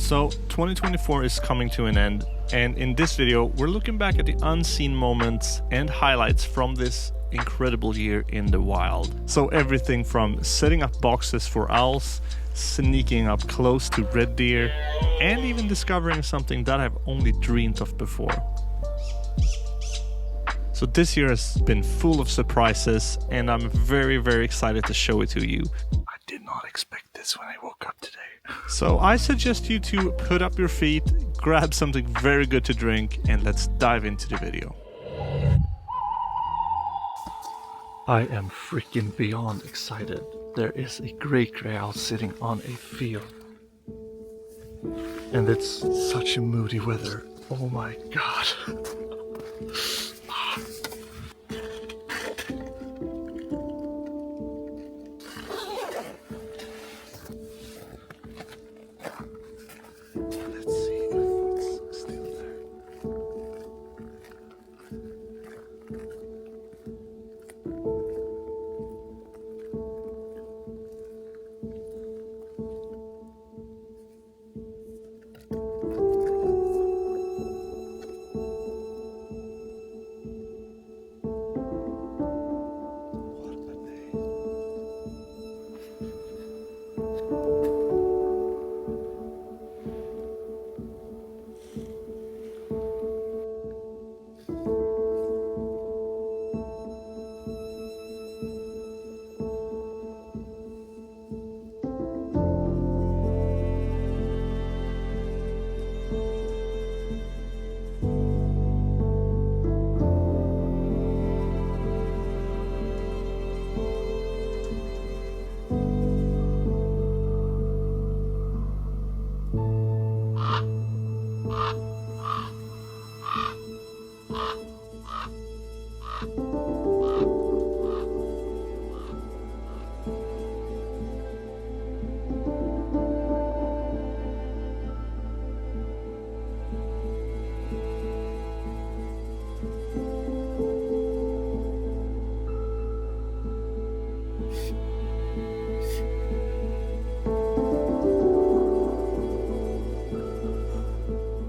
So 2024 is coming to an end, and in this video we're looking back at the unseen moments and highlights from this incredible year in the wild. So everything from setting up boxes for owls, sneaking up close to red deer, and even discovering something that I've only dreamed of before. So this year has been full of surprises, and I'm very, very excited to show it to you. I did not expect this when I woke up today. So I suggest you to put up your feet, grab something very good to drink, and let's dive into the video. I am freaking beyond excited. There is a great grey owl sitting on a field. And it's such a moody weather. Oh my god. Let's see if it's still there.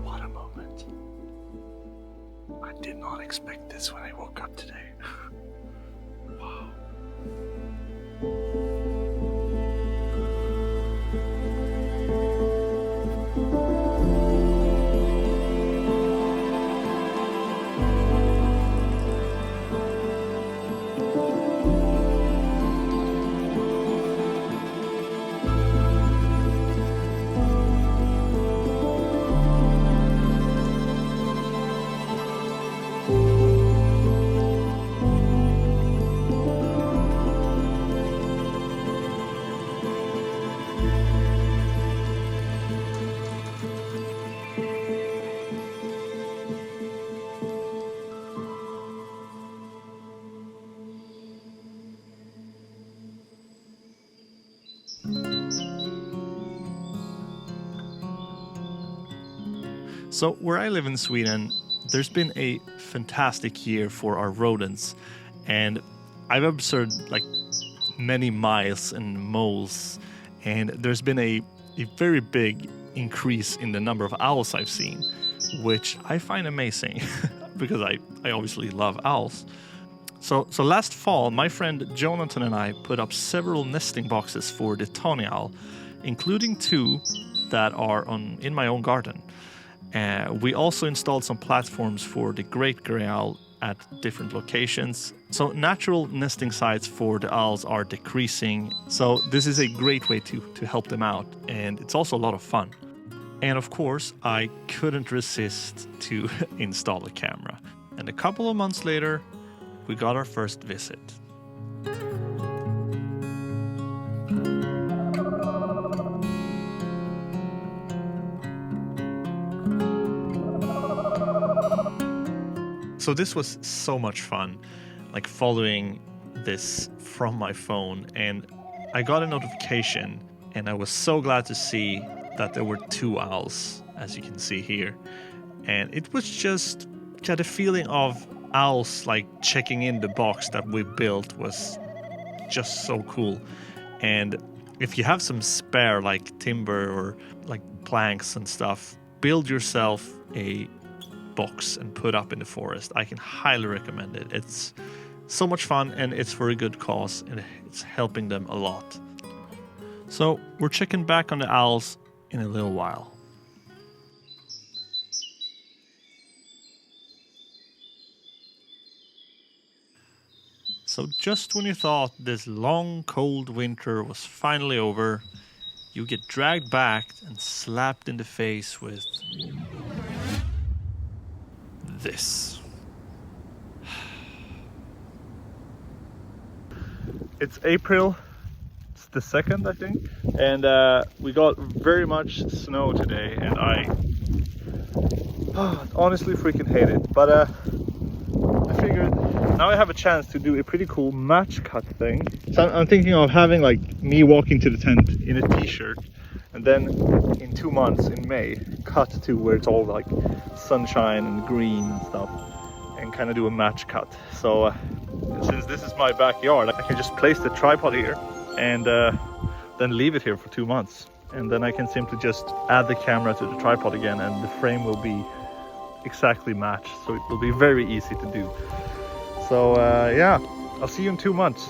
What a moment. I did not expect this when I woke up today. Wow. So where I live in Sweden, there's been a fantastic year for our rodents, and I've observed like many mice and moles, and there's been a very big increase in the number of owls I've seen, which I find amazing because I obviously love owls. So last fall, my friend Jonathan and I put up several nesting boxes for the tawny owl, including 2 that are in my own garden. We also installed some platforms for the great grey owl at different locations. So natural nesting sites for the owls are decreasing. So this is a great way to help them out, and it's also a lot of fun. And of course, I couldn't resist to install a camera. And a couple of months later, we got our first visit. So this was so much fun, like following this from my phone, and I got a notification, and I was so glad to see that there were 2 owls, as you can see here. And it was just the feeling of owls like checking in the box that we built was just so cool. And if you have some spare like timber or like planks and stuff, build yourself a box and put up in the forest. I can highly recommend it. It's so much fun and it's for a good cause and it's helping them a lot. So we're checking back on the owls in a little while. So just when you thought this long cold winter was finally over, you get dragged back and slapped in the face with this. It's April, it's the 2nd I think, and we got very much snow today and I honestly freaking hate it, but I figured now I have a chance to do a pretty cool match cut thing. So I'm thinking of having like me walking to the tent in a t-shirt and then in 2 months in May cut to where it's all like sunshine and green and stuff and kind of do a match cut. So since this is my backyard, I can just place the tripod here and then leave it here for 2 months, and then I can simply just add the camera to the tripod again and the frame will be exactly matched, so it will be very easy to do. So yeah, I'll see you in 2 months.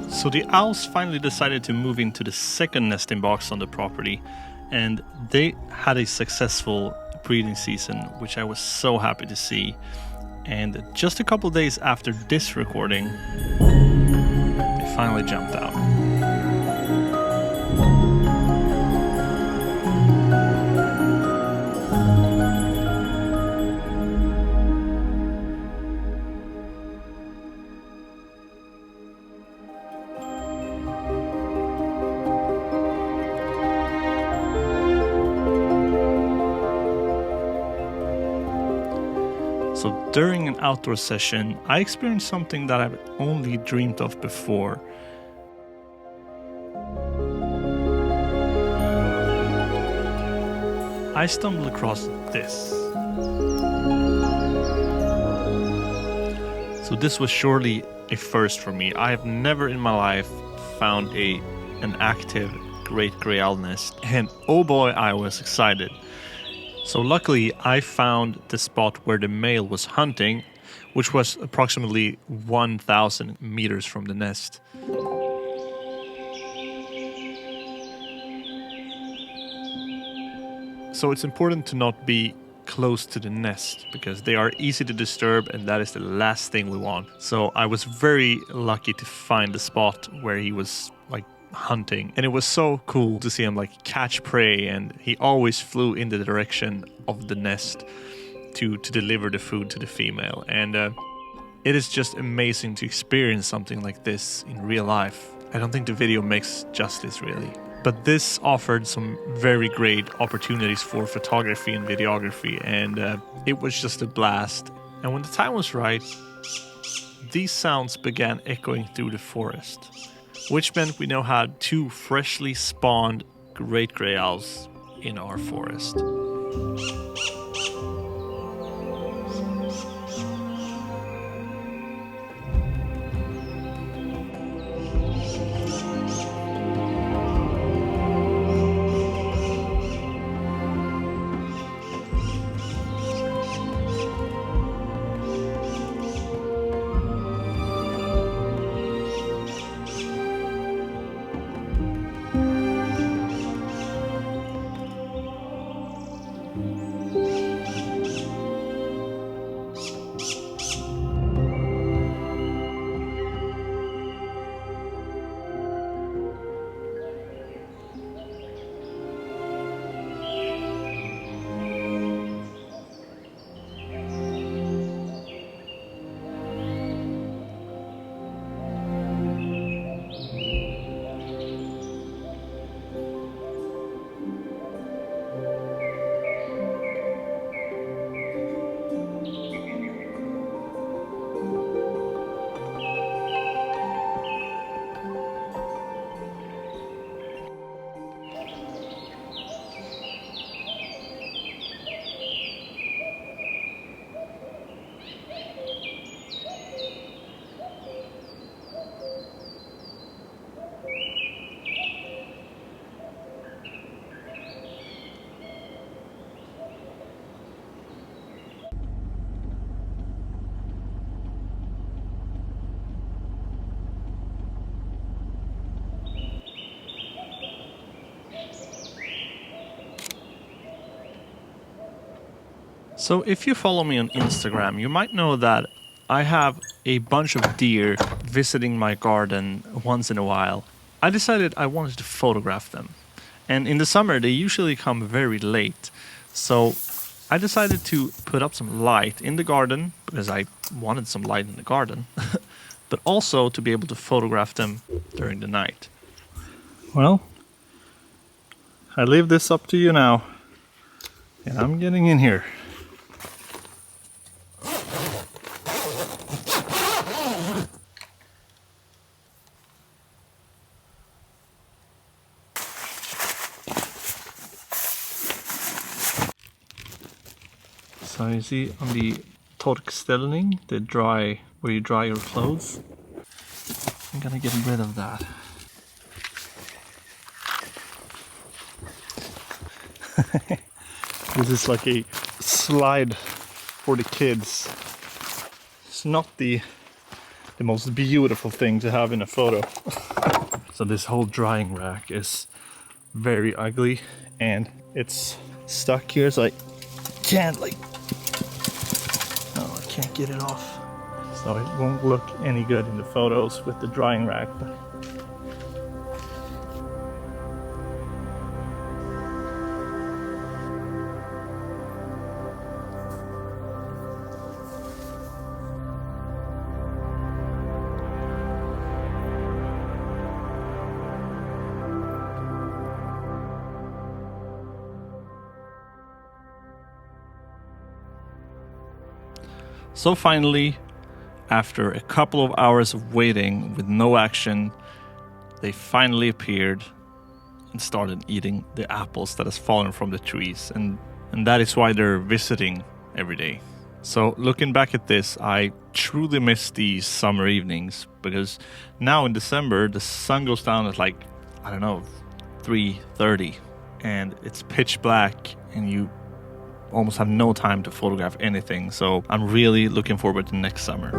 So the owls finally decided to move into the second nesting box on the property, and they had a successful breeding season, which I was so happy to see. And just a couple days after this recording, they finally jumped out. So during an outdoor session, I experienced something that I've only dreamed of before. I stumbled across this. So this was surely a first for me. I have never in my life found an active great grey owl nest, and oh boy, I was excited. So luckily I found the spot where the male was hunting, which was approximately 1,000 meters from the nest. So it's important to not be close to the nest because they are easy to disturb and that is the last thing we want. So I was very lucky to find the spot where he was like hunting, and it was so cool to see him like catch prey, and he always flew in the direction of the nest to deliver the food to the female. And it is just amazing to experience something like this in real life. I don't think the video makes justice really, but this offered some very great opportunities for photography and videography, and it was just a blast. And when the time was right, these sounds began echoing through the forest, which meant we now had 2 freshly spawned great grey owls in our forest. So if you follow me on Instagram, you might know that I have a bunch of deer visiting my garden once in a while. I decided I wanted to photograph them. And in the summer, they usually come very late. So I decided to put up some light in the garden because I wanted some light in the garden, but also to be able to photograph them during the night. Well, I leave this up to you now. And I'm getting in here. So you see on the torkställning, the dry, where you dry your clothes, I'm gonna get rid of that. This is like a slide for the kids. It's not the most beautiful thing to have in a photo. So this whole drying rack is very ugly and it's stuck here, so I can't can't get it off. So it won't look any good in the photos with the drying rack. So finally, after a couple of hours of waiting with no action, they finally appeared and started eating the apples that has fallen from the trees. And that is why they're visiting every day. So looking back at this, I truly miss these summer evenings because now in December, the sun goes down at 3:30 and it's pitch black and you almost have no time to photograph anything, so I'm really looking forward to next summer.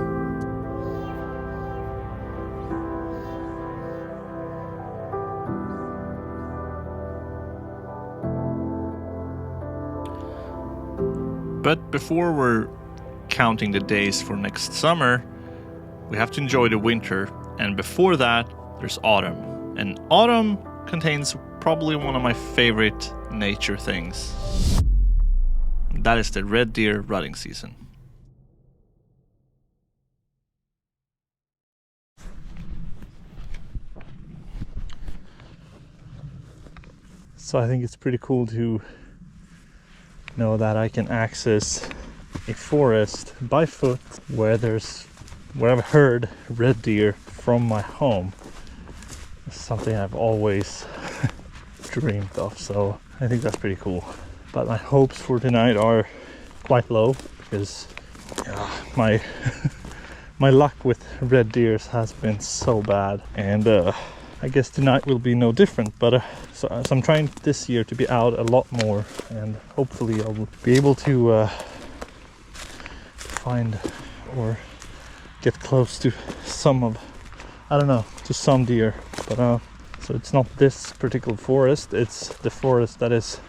But before we're counting the days for next summer, we have to enjoy the winter, and before that, there's autumn. And autumn contains probably one of my favorite nature things. That is the red deer rutting season. So I think it's pretty cool to know that I can access a forest by foot where I've heard red deer from my home. It's something I've always dreamed of, so I think that's pretty cool. But my hopes for tonight are quite low because my my luck with red deers has been so bad, and I guess tonight will be no different. But so I'm trying this year to be out a lot more, and hopefully I'll be able to find or get close to some deer. But so it's not this particular forest, it's the forest that is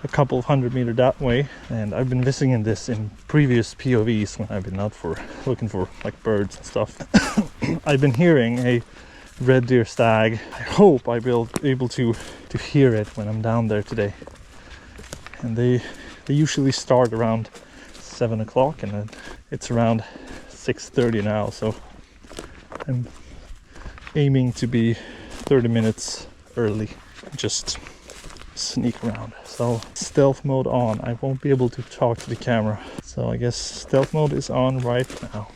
a couple of 100 meters that way, and I've been visiting this in previous POVs when I've been out for looking for birds and stuff. I've been hearing a red deer stag. I hope I will be able to hear it when I'm down there today. And they usually start around 7 o'clock, and it's around 6:30 now, so I'm aiming to be 30 minutes early, just sneak around. So stealth mode on. I won't be able to talk to the camera, so I guess stealth mode is on right now.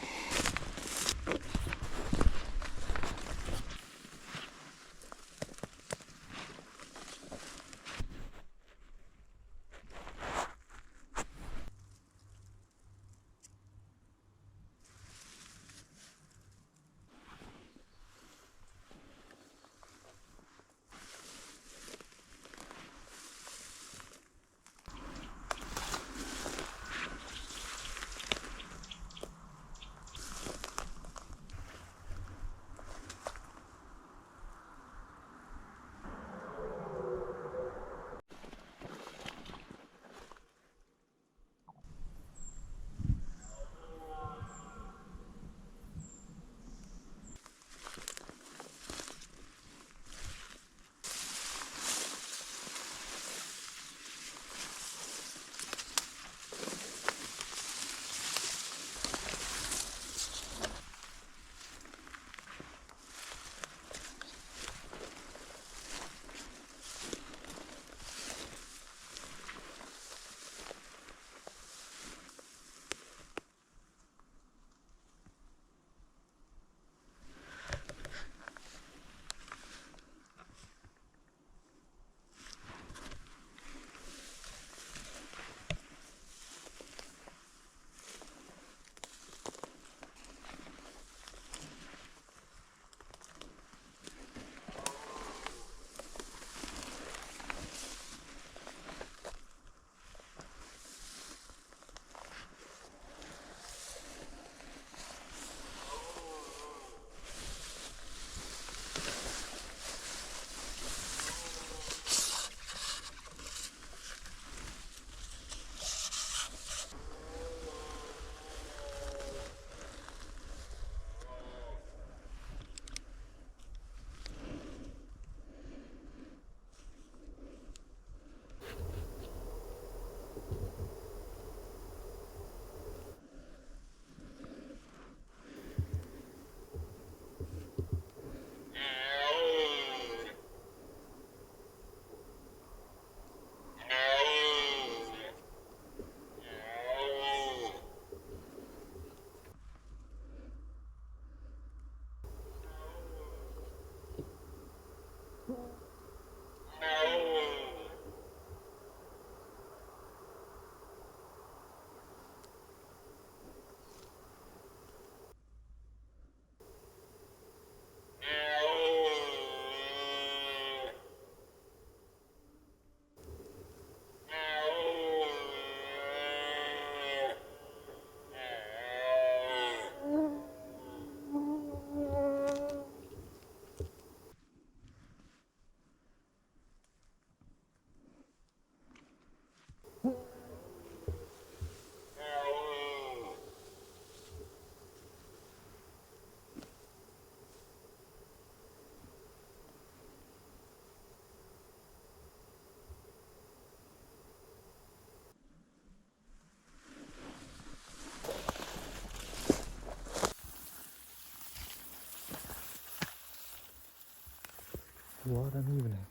What an evening.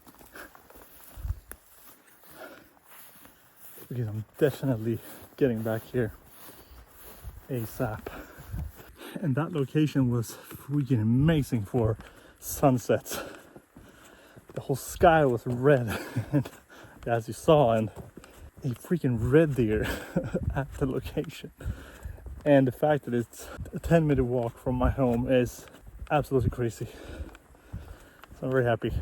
Because I'm definitely getting back here ASAP. And that location was freaking amazing for sunsets. The whole sky was red, as you saw, and a freaking red deer at the location. And the fact that it's a 10-minute walk from my home is absolutely crazy. So I'm very happy.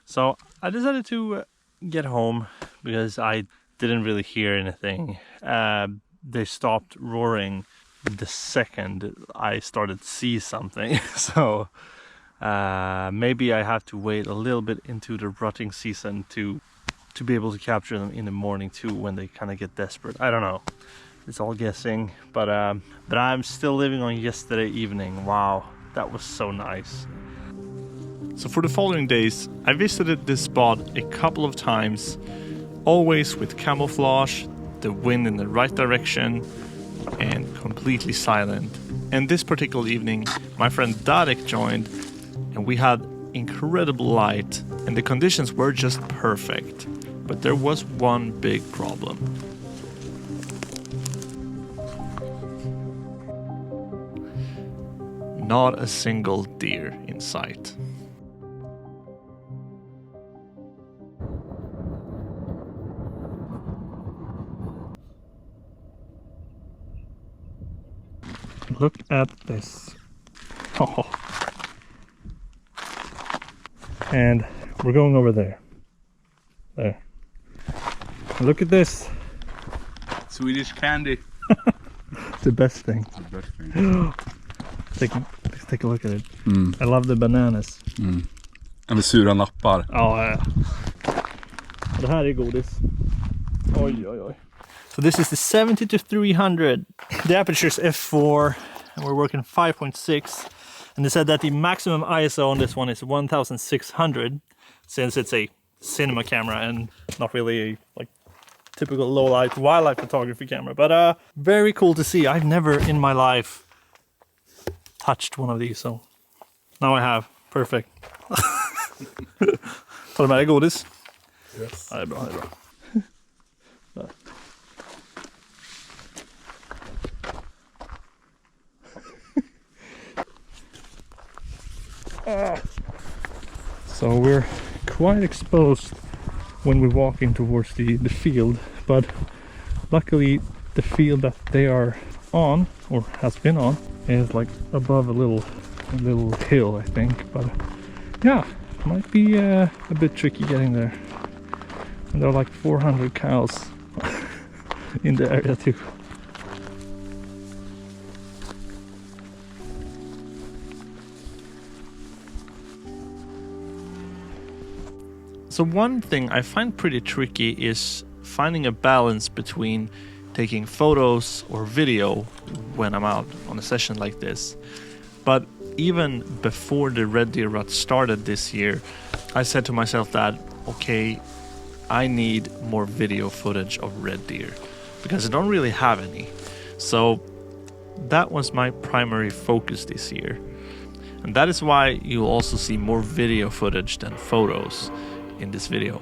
So I decided to get home because I didn't really hear anything. They stopped roaring the second I started to see something. So maybe I have to wait a little bit into the rutting season to be able to capture them in the morning too, when they kind of get desperate. I don't know. It's all guessing, but I'm still living on yesterday evening. Wow, that was so nice. So for the following days, I visited this spot a couple of times, always with camouflage, the wind in the right direction, and completely silent. And this particular evening, my friend Darek joined, and we had incredible light, and the conditions were just perfect. But there was one big problem. Not a single deer in sight. Look at this. Oh. And we're going over there. There. Look at this. Swedish candy. The best thing. The best thing. Let's take a look at it. I love the bananas. Med sura nappar. Ja. Det här är godis. Oj, oj, oj. So this is the 70 to 300. The aperture is f4 and we're working 5.6. And they said that the maximum ISO on this one is 1600, since it's a cinema camera and not really a like typical low light wildlife photography camera. But very cool to see. I've never in my life touched one of these, so now I have. Perfect. Tar du med dig godis? Yes. Ja, det är bra, det är bra. So we're quite exposed when we're walking towards the field, but luckily the field that they are on, or has been on, is like above a little hill, I think. But yeah, might be a bit tricky getting there. And there are like 400 cows in the area too. So one thing I find pretty tricky is finding a balance between taking photos or video when I'm out on a session like this. But even before the red deer rut started this year, I said to myself that, okay, I need more video footage of red deer because I don't really have any. So that was my primary focus this year. And that is why you'll also see more video footage than photos in this video.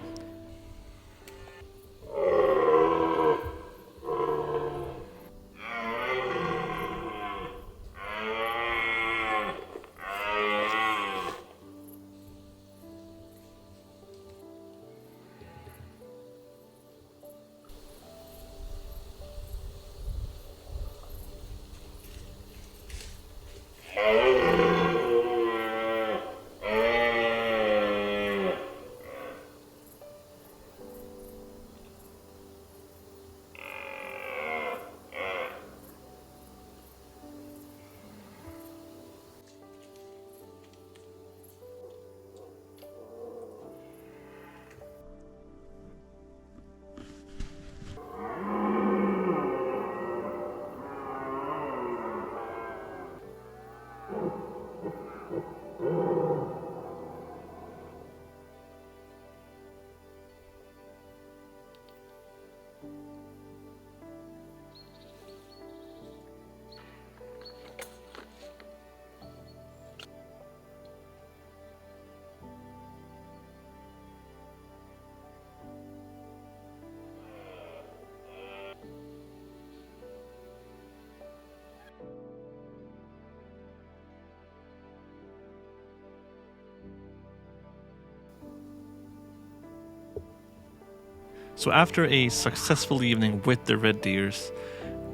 So after a successful evening with the red deers,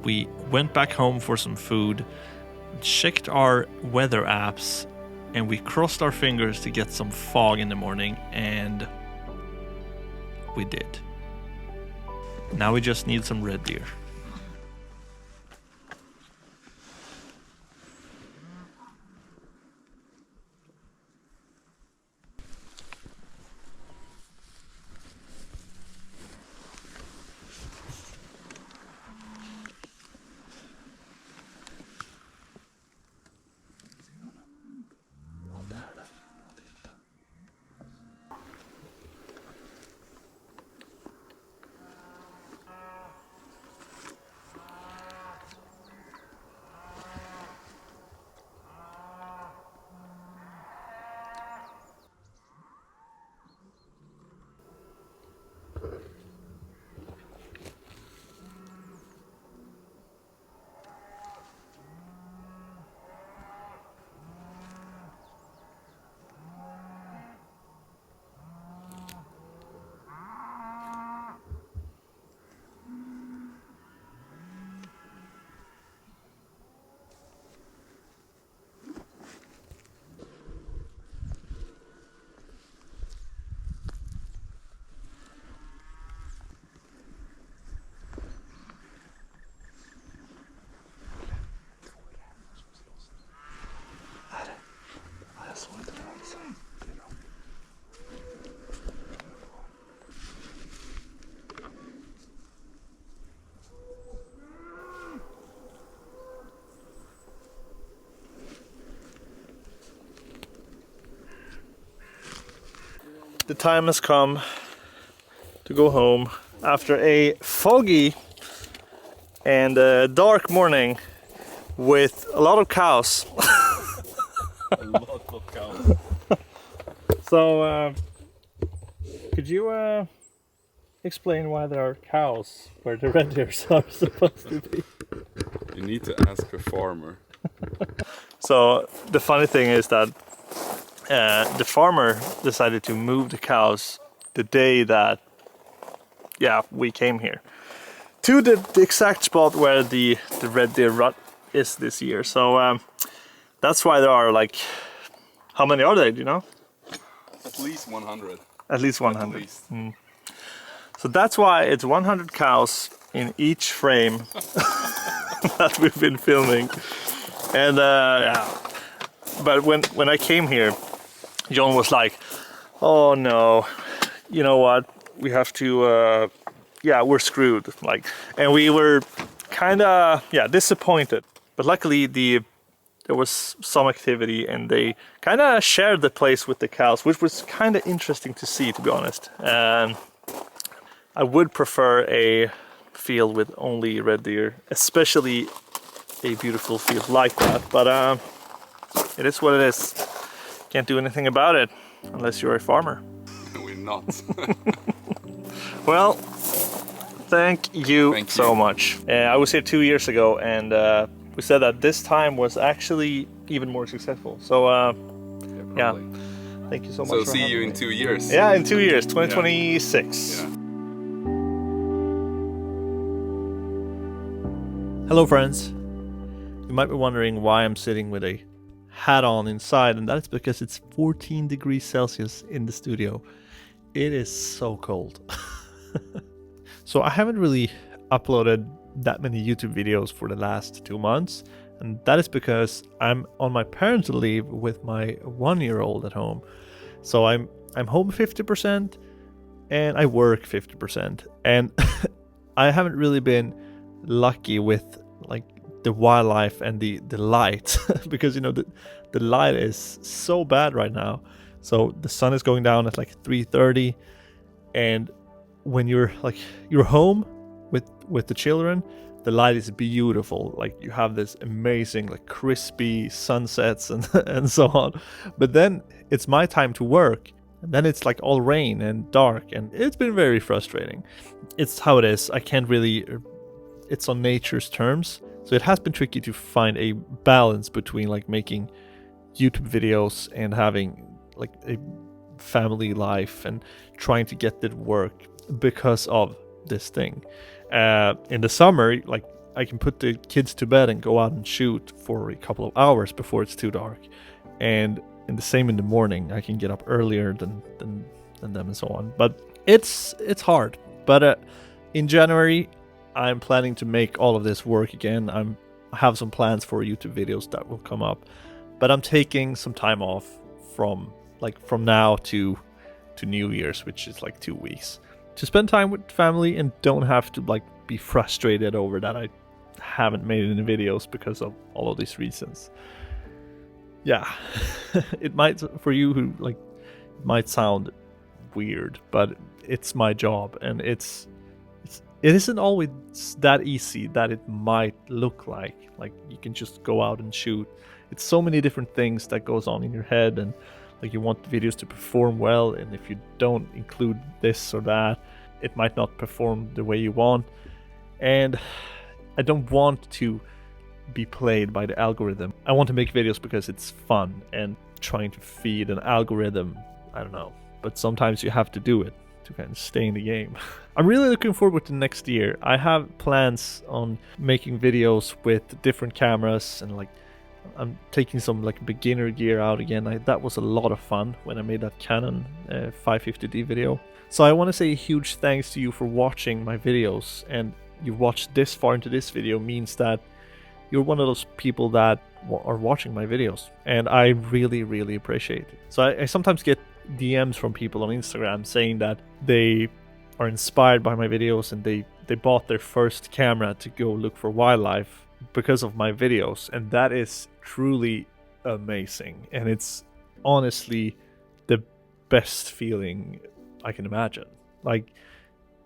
we went back home for some food, checked our weather apps, and we crossed our fingers to get some fog in the morning, and we did. Now we just need some red deer. The time has come to go home after a foggy and dark morning with a lot of cows. A lot of cows. So, could you explain why there are cows where the red deer are supposed to be? You need to ask a farmer. So, the funny thing is that the farmer decided to move the cows the day that we came here to the exact spot where the red deer rut is this year. So that's why there are like, how many are there, do you know? At least 100. At least 100. At least. So that's why it's 100 cows in each frame that we've been filming. And but when I came here, John was like, oh no, you know what, we have to, we're screwed. Like, and we were kind of, disappointed. But luckily there was some activity and they kind of shared the place with the cows, which was kind of interesting to see, to be honest. And I would prefer a field with only red deer, especially a beautiful field like that. But it is what it is. Can't do anything about it unless you're a farmer. We're not. Well, thank you so much. I was here 2 years ago and we said that this time was actually even more successful. So thank you so much. So see you in 2 years. Yeah, in 2 years, 2026. Yeah. Hello friends. You might be wondering why I'm sitting with a hat on inside, and that's because it's 14 degrees Celsius in the studio. It is so cold. So I haven't really uploaded that many YouTube videos for the last 2 months, and that is because I'm on my parental leave with my 1-year-old at home. So I'm home 50% and I work 50%, and I haven't really been lucky with like the wildlife and the light because you know the light is so bad right now. So the sun is going down at like 3:30, and when you're home with the children, the light is beautiful. Like you have this amazing like crispy sunsets and and so on. But then it's my time to work, and then it's like all rain and dark, and it's been very frustrating. It's how it is. I can't really, it's on nature's terms. So it has been tricky to find a balance between like making YouTube videos and having like a family life and trying to get that work. because of this thing. In the summer, like, I can put the kids to bed and go out and shoot for a couple of hours before it's too dark, and the same in the morning. I can get up earlier than them and so on. But it's hard. But in January, I'm planning to make all of this work again. I have some plans for YouTube videos that will come up, but I'm taking some time off from now to New Year's, which is like 2 weeks, to spend time with family and don't have to like be frustrated over that I haven't made any videos because of all of these reasons. Yeah, it might, for you who like, it might sound weird, but it's my job, and it isn't always that easy that it might look like you can just go out and shoot. It's so many different things that goes on in your head, and like, you want the videos to perform well, and if you don't include this or that, it might not perform the way you want. And I don't want to be played by the algorithm. I want to make videos because it's fun, and trying to feed an algorithm, I don't know, but sometimes you have to do it to kind of stay in the game. I'm really looking forward to next year. I have plans on making videos with different cameras, and like, I'm taking some like beginner gear out again. That was a lot of fun when I made that Canon 550D video. So I want to say a huge thanks to you for watching my videos, and you watched this far into this video means that you're one of those people that are watching my videos, and I really, really appreciate it. So I sometimes get DMs from people on Instagram saying that they are inspired by my videos, and they bought their first camera to go look for wildlife because of my videos, and that is truly amazing, and it's honestly the best feeling I can imagine. Like,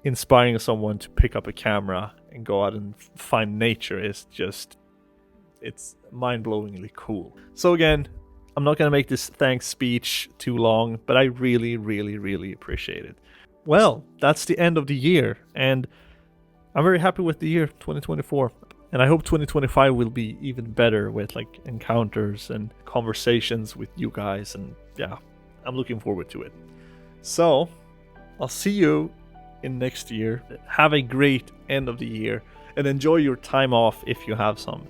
inspiring someone to pick up a camera and go out and find nature is just, it's mind-blowingly cool. So again, I'm not gonna make this thanks speech too long, but I really, really, really appreciate it. Well, that's the end of the year, and I'm very happy with the year 2024. And I hope 2025 will be even better with like encounters and conversations with you guys. And yeah, I'm looking forward to it. So I'll see you in next year. Have a great end of the year, and enjoy your time off if you have some.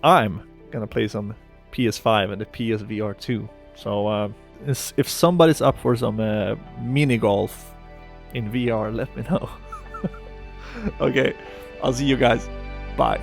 I'm gonna play some PS5 and the PSVR 2. So if somebody's up for some mini golf in VR, let me know. Okay, I'll see you guys. Bye.